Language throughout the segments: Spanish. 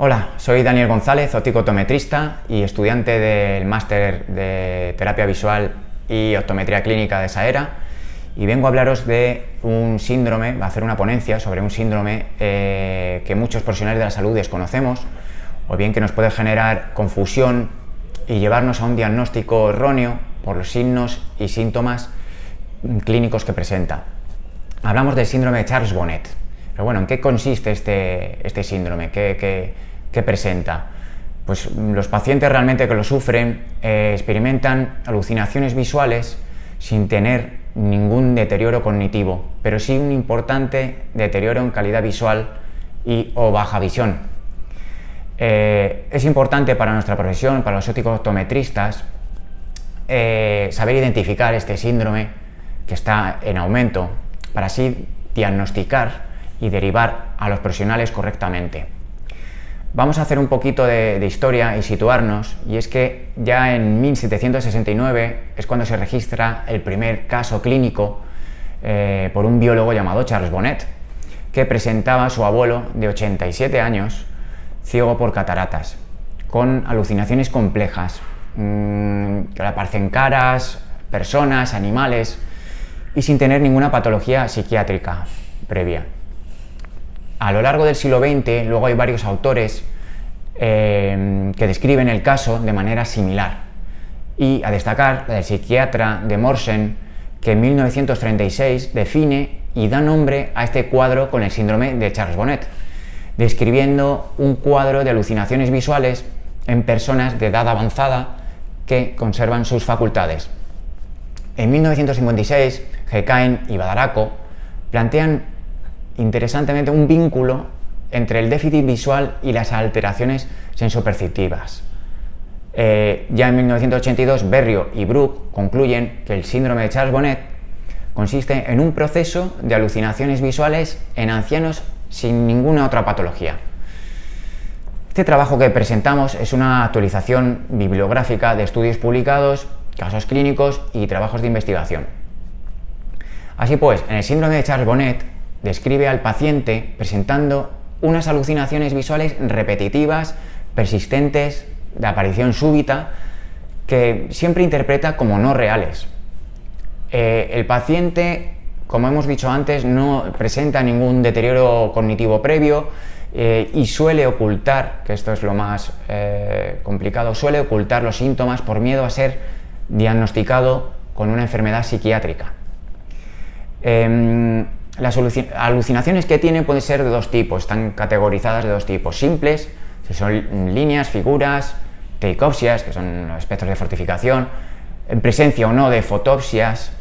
Hola, soy Daniel González, optometrista y estudiante del máster de terapia visual y optometría clínica de Saera, y vengo a hablaros de un síndrome, a hacer una ponencia sobre un síndrome que muchos profesionales de la salud desconocemos, o bien que nos puede generar confusión y llevarnos a un diagnóstico erróneo por los signos y síntomas clínicos que presenta. Hablamos del síndrome de Charles-Bonnet. Pero bueno, ¿en qué consiste este síndrome? ¿Qué presenta? Pues los pacientes realmente que lo sufren experimentan alucinaciones visuales sin tener ningún deterioro cognitivo, pero sí un importante deterioro en calidad visual o baja visión. Es importante para nuestra profesión, para los ópticos optometristas, saber identificar este síndrome que está en aumento, para así diagnosticar y derivar a los profesionales correctamente. Vamos a hacer un poquito de historia y situarnos, y es que ya en 1769 es cuando se registra el primer caso clínico por un biólogo llamado Charles Bonnet, que presentaba a su abuelo de 87 años, ciego por cataratas, con alucinaciones complejas, que le aparecen caras, personas, animales, y sin tener ninguna patología psiquiátrica previa. A lo largo del siglo XX, luego hay varios autores que describen el caso de manera similar. Y a destacar la del psiquiatra de Morsen, que en 1936 define y da nombre a este cuadro con el síndrome de Charles-Bonnet, describiendo un cuadro de alucinaciones visuales en personas de edad avanzada que conservan sus facultades. En 1956, Heckain y Badaracco plantean interesantemente un vínculo entre el déficit visual y las alteraciones sensoperceptivas. Ya en 1982, Berrio y Bruck concluyen que el síndrome de Charles-Bonnet consiste en un proceso de alucinaciones visuales en ancianos sin ninguna otra patología. Este trabajo que presentamos es una actualización bibliográfica de estudios publicados, casos clínicos y trabajos de investigación. Así pues, en el síndrome de Charles-Bonnet describe al paciente presentando unas alucinaciones visuales repetitivas, persistentes, de aparición súbita, que siempre interpreta como no reales. El paciente, como hemos dicho antes, no presenta ningún deterioro cognitivo previo y suele ocultar, que esto es lo más complicado, suele ocultar los síntomas por miedo a ser diagnosticado con una enfermedad psiquiátrica. Las alucinaciones que tiene pueden ser de dos tipos, están categorizadas de dos tipos: simples, que son líneas, figuras; teicopsias, que son los espectros de fortificación, en presencia o no de fotopsias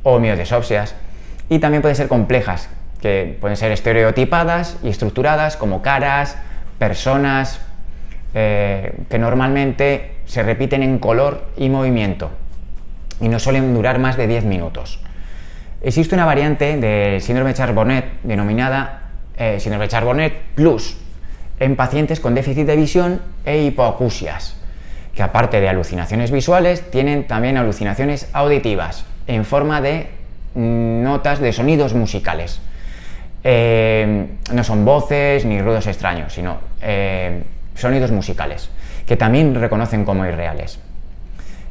o miodesopsias; y también pueden ser complejas, que pueden ser estereotipadas y estructuradas, como caras, personas, que normalmente se repiten en color y movimiento y no suelen durar más de 10 minutos. Existe una variante del síndrome de Charles-Bonnet denominada síndrome de Charles-Bonnet Plus en pacientes con déficit de visión e hipoacusias, que aparte de alucinaciones visuales tienen también alucinaciones auditivas en forma de notas de sonidos musicales. No son voces ni ruidos extraños, sino sonidos musicales, que también reconocen como irreales.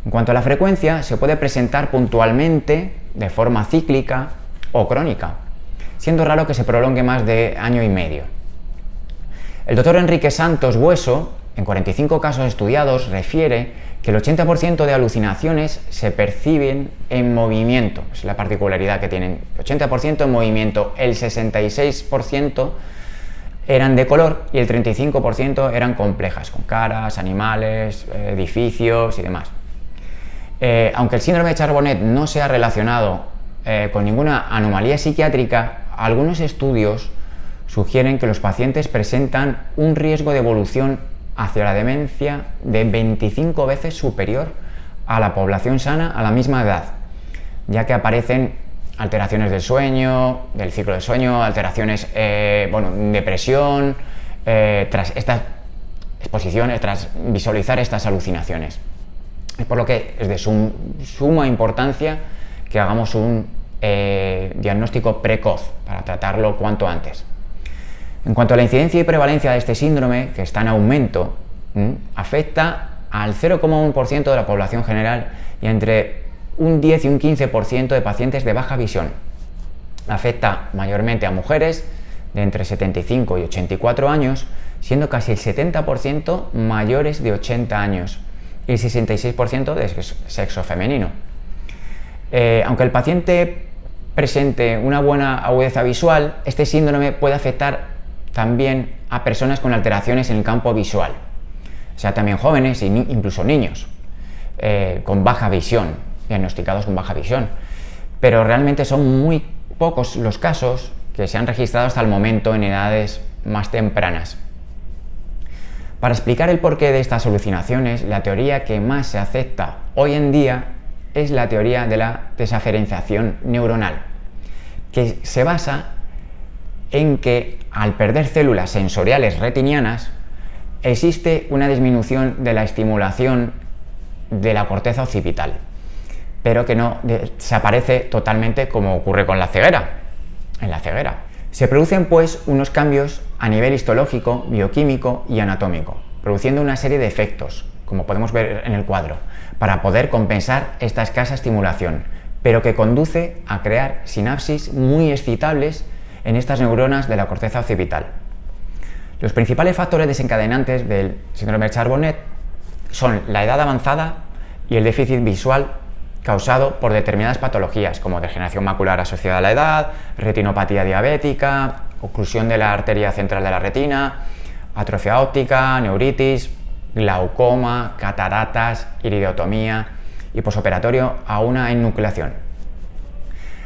En cuanto a la frecuencia, se puede presentar puntualmente, de forma cíclica o crónica, siendo raro que se prolongue más de año y medio. El doctor Enrique Santos Bueso, en 45 casos estudiados, refiere que el 80% de alucinaciones se perciben en movimiento. Es la particularidad que tienen: 80% en movimiento, el 66% eran de color y el 35% eran complejas, con caras, animales, edificios y demás. Aunque el síndrome de Charles-Bonnet no se ha relacionado con ninguna anomalía psiquiátrica, algunos estudios sugieren que los pacientes presentan un riesgo de evolución hacia la demencia de 25 veces superior a la población sana a la misma edad, ya que aparecen alteraciones del sueño, del ciclo del sueño, alteraciones, depresión, tras estas exposiciones, tras visualizar estas alucinaciones. Es por lo que es de suma importancia que hagamos un diagnóstico precoz para tratarlo cuanto antes. En cuanto a la incidencia y prevalencia de este síndrome, que está en aumento, afecta al 0,1% de la población general y entre un 10 y un 15% de pacientes de baja visión. Afecta mayormente a mujeres de entre 75 y 84 años, siendo casi el 70% mayores de 80 años y el 66% de sexo femenino. Aunque el paciente presente una buena agudeza visual, este síndrome puede afectar también a personas con alteraciones en el campo visual, o sea, también jóvenes e incluso niños con baja visión, diagnosticados con baja visión. Pero realmente son muy pocos los casos que se han registrado hasta el momento en edades más tempranas. Para explicar el porqué de estas alucinaciones, la teoría que más se acepta hoy en día es la teoría de la desaferenciación neuronal, que se basa en que al perder células sensoriales retinianas existe una disminución de la estimulación de la corteza occipital, pero que no desaparece totalmente como ocurre con la ceguera. En la ceguera se producen pues unos cambios a nivel histológico, bioquímico y anatómico, produciendo una serie de efectos, como podemos ver en el cuadro, para poder compensar esta escasa estimulación, pero que conduce a crear sinapsis muy excitables en estas neuronas de la corteza occipital. Los principales factores desencadenantes del síndrome de Charcot son la edad avanzada y el déficit visual causado por determinadas patologías como degeneración macular asociada a la edad, retinopatía diabética, oclusión de la arteria central de la retina, atrofia óptica, neuritis, glaucoma, cataratas, iridotomía y posoperatorio a una enucleación.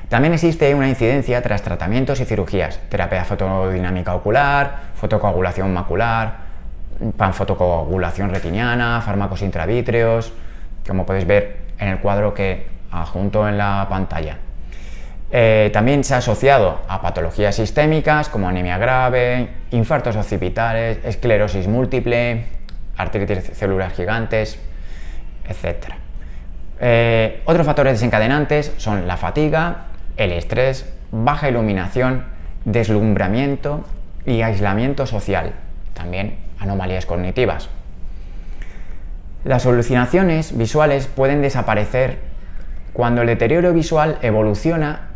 También existe una incidencia tras tratamientos y cirugías, terapia fotodinámica ocular, fotocoagulación macular, panfotocoagulación retiniana, fármacos intravítreos, como podéis ver en el cuadro que adjunto en la pantalla. También se ha asociado a patologías sistémicas como anemia grave, infartos occipitales, esclerosis múltiple, artritis celulares gigantes, etc. Otros factores desencadenantes son la fatiga, el estrés, baja iluminación, deslumbramiento y aislamiento social, también anomalías cognitivas. Las alucinaciones visuales pueden desaparecer cuando el deterioro visual evoluciona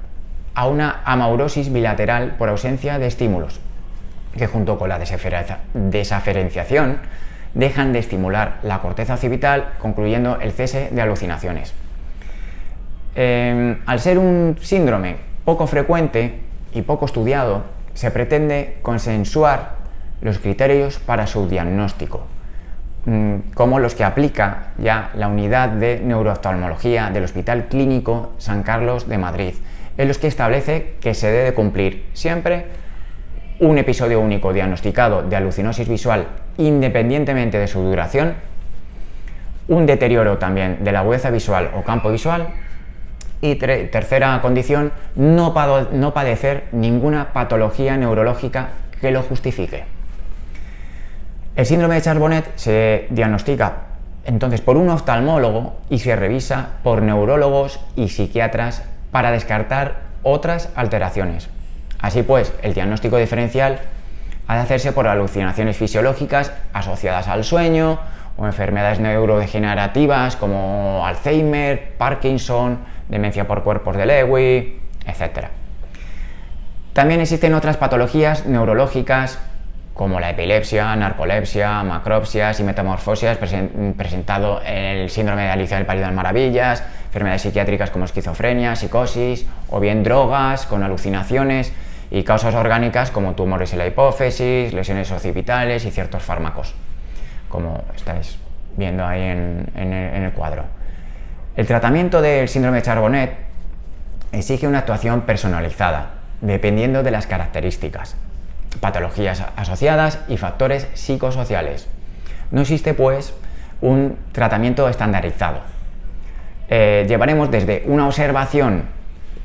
a una amaurosis bilateral por ausencia de estímulos, que junto con la desaferenciación dejan de estimular la corteza occipital, concluyendo el cese de alucinaciones. Al ser un síndrome poco frecuente y poco estudiado, se pretende consensuar los criterios para su diagnóstico, como los que aplica ya la unidad de neurooftalmología del Hospital Clínico San Carlos de Madrid, en los que establece que se debe cumplir siempre un episodio único diagnosticado de alucinosis visual independientemente de su duración, un deterioro también de la agudeza visual o campo visual y tercera condición, no padecer ninguna patología neurológica que lo justifique. El síndrome de Charcot se diagnostica entonces por un oftalmólogo y se revisa por neurólogos y psiquiatras para descartar otras alteraciones. Así pues, el diagnóstico diferencial ha de hacerse por alucinaciones fisiológicas asociadas al sueño o enfermedades neurodegenerativas como Alzheimer, Parkinson, demencia por cuerpos de Lewy, etc. También existen otras patologías neurológicas como la epilepsia, narcolepsia, macropsias y metamorfosias presentado en el síndrome de Alicia del País de las Maravillas, enfermedades psiquiátricas como esquizofrenia, psicosis o bien drogas con alucinaciones y causas orgánicas como tumores en la hipófisis, lesiones occipitales y ciertos fármacos, como estáis viendo ahí en el cuadro. El tratamiento del síndrome de Charcot exige una actuación personalizada, dependiendo de las características, patologías asociadas y factores psicosociales. No existe, pues, un tratamiento estandarizado. Llevaremos desde una observación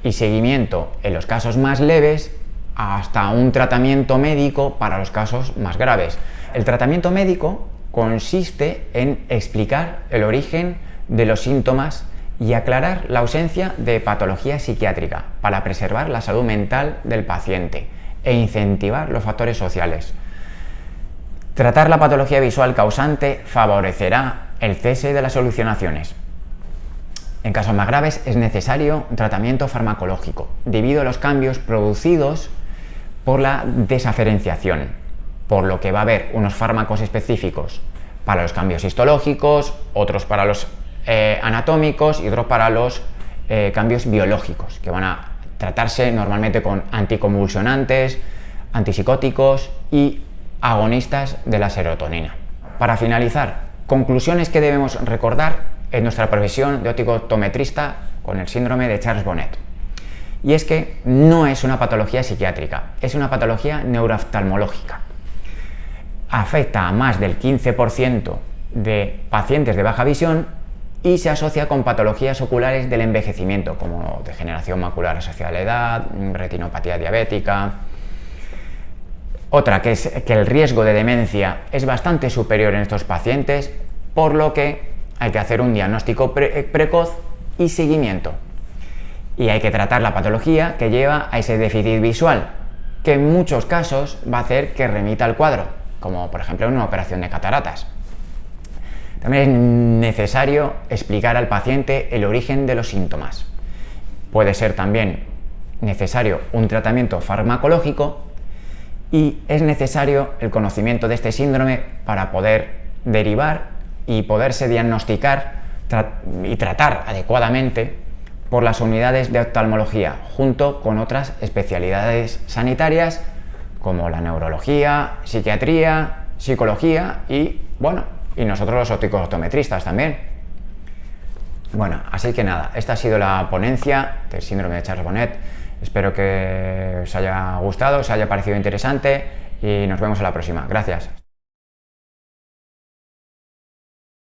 y seguimiento en los casos más leves hasta un tratamiento médico para los casos más graves. El tratamiento médico consiste en explicar el origen de los síntomas y aclarar la ausencia de patología psiquiátrica para preservar la salud mental del paciente e incentivar los factores sociales. Tratar la patología visual causante favorecerá el cese de las solucionaciones. En casos más graves es necesario un tratamiento farmacológico, debido a los cambios producidos por la desaferenciación, por lo que va a haber unos fármacos específicos para los cambios histológicos, otros para los anatómicos y otros para los cambios biológicos, que van a tratarse normalmente con anticonvulsionantes, antipsicóticos y agonistas de la serotonina. Para finalizar, conclusiones que debemos recordar en nuestra profesión de óptico optometrista con el síndrome de Charles Bonnet. Y es que no es una patología psiquiátrica, es una patología neurooftalmológica. Afecta a más del 15% de pacientes de baja visión y se asocia con patologías oculares del envejecimiento, como degeneración macular asociada a la edad, retinopatía diabética. Otra, que es que el riesgo de demencia es bastante superior en estos pacientes, por lo que hay que hacer un diagnóstico precoz y seguimiento. Y hay que tratar la patología que lleva a ese déficit visual, que en muchos casos va a hacer que remita al cuadro, como por ejemplo en una operación de cataratas. También es necesario explicar al paciente el origen de los síntomas. Puede ser también necesario un tratamiento farmacológico y es necesario el conocimiento de este síndrome para poder derivar y poderse diagnosticar y tratar adecuadamente por las unidades de oftalmología, junto con otras especialidades sanitarias como la neurología, psiquiatría, psicología y, bueno, y nosotros los ópticos optometristas también. Bueno, así que nada, esta ha sido la ponencia del síndrome de Charles Bonnet. Espero que os haya gustado, os haya parecido interesante y nos vemos en la próxima. Gracias.